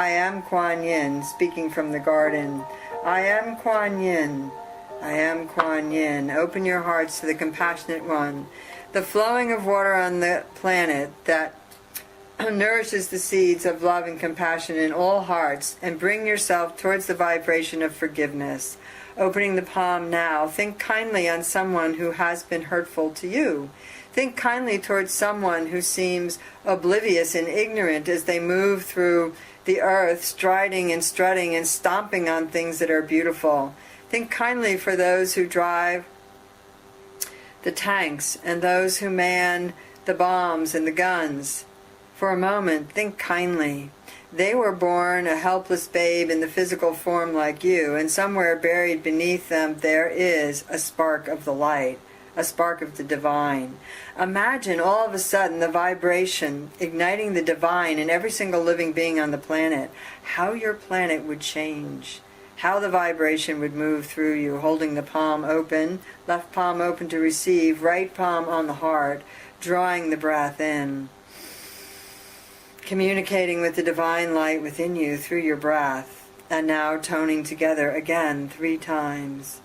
I am Quan Yin, speaking from the garden. I am Quan Yin. I am Quan Yin. Open your hearts to the compassionate one, the flowing of water on the planet that nourishes the seeds of love and compassion in all hearts, and bring yourself towards the vibration of forgiveness. Opening the palm now, think kindly on someone who has been hurtful to you. Think kindly towards someone who seems oblivious and ignorant as they move through the earth, striding and strutting and stomping on things that are beautiful. Think kindly for those who drive the tanks and those who man the bombs and the guns. For a moment, think kindly. They were born a helpless babe in the physical form like you, and somewhere buried beneath them there is a spark of the light, a spark of the divine. Imagine all of a sudden the vibration igniting the divine in every single living being on the planet. How your planet would change. How the vibration would move through you, holding the palm open, left palm open to receive, right palm on the heart, drawing the breath in. Communicating with the divine light within you through your breath, and now toning together again 3 times.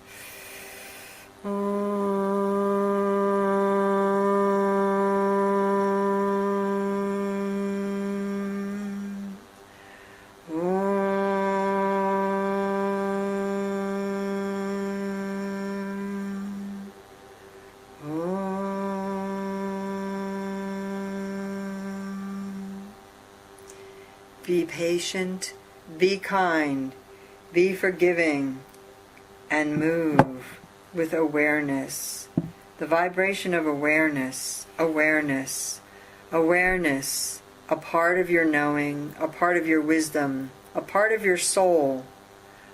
Be patient, be kind, be forgiving, and move with awareness. The vibration of awareness, awareness, awareness, a part of your knowing, a part of your wisdom, a part of your soul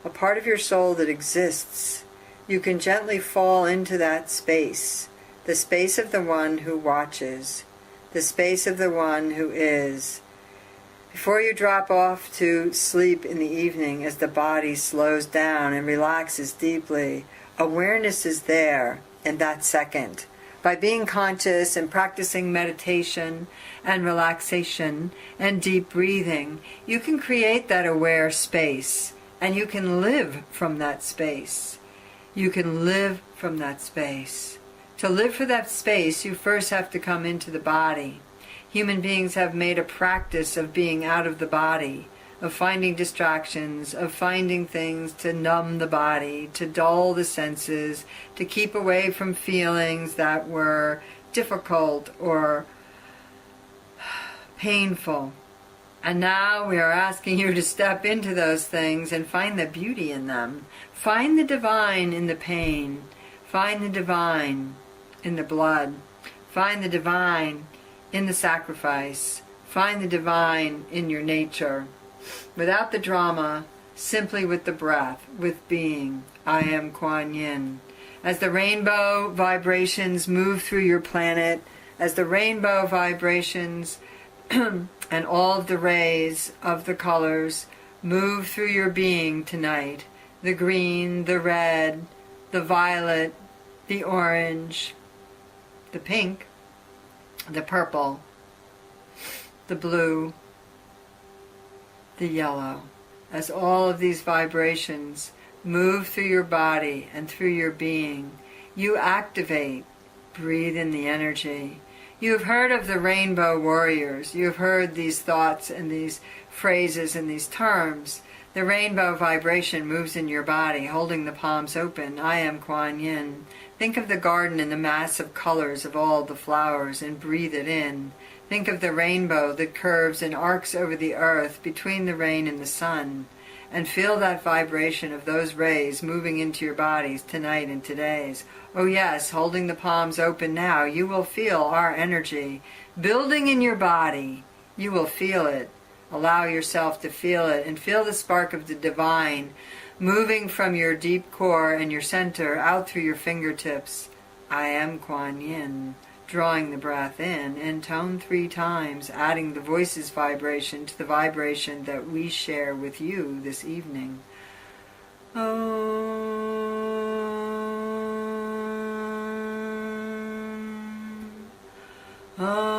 that exists. You can gently fall into that space, the space of the one who watches, the space of the one who is. Before you drop off to sleep in the evening, as the body slows down and relaxes deeply, awareness is there in that second. By being conscious and practicing meditation and relaxation and deep breathing, you can create that aware space, and you can live from that space. You can live from that space. To live for that space, you first have to come into the body. Human beings have made a practice of being out of the body, of finding distractions, of finding things to numb the body, to dull the senses, to keep away from feelings that were difficult or painful. And now we are asking you to step into those things and find the beauty in them. Find the divine in the pain. Find the divine in the blood. Find the divine in the sacrifice. Find the divine in your nature. Without the drama, simply with the breath, with being. I am Quan Yin. As the rainbow vibrations move through your planet, as the rainbow vibrations and all of the rays of the colors move through your being tonight, the green, the red, the violet, the orange, the pink, the purple, the blue, the yellow. As all of these vibrations move through your body and through your being, you activate, breathe in the energy. You have heard of the rainbow warriors. You have heard these thoughts and these phrases and these terms. The rainbow vibration moves in your body, holding the palms open. I am Quan Yin. Think of the garden and the massive colors of all the flowers and breathe it in. Think of the rainbow that curves and arcs over the earth between the rain and the sun. And feel that vibration of those rays moving into your bodies tonight and today's. Oh yes, holding the palms open now, you will feel our energy building in your body. You will feel it. Allow yourself to feel it, and feel the spark of the divine moving from your deep core and your center out through your fingertips. I am Quan Yin. Drawing the breath in, and tone 3 times, adding the voice's vibration to the vibration that we share with you this evening. Om. Om.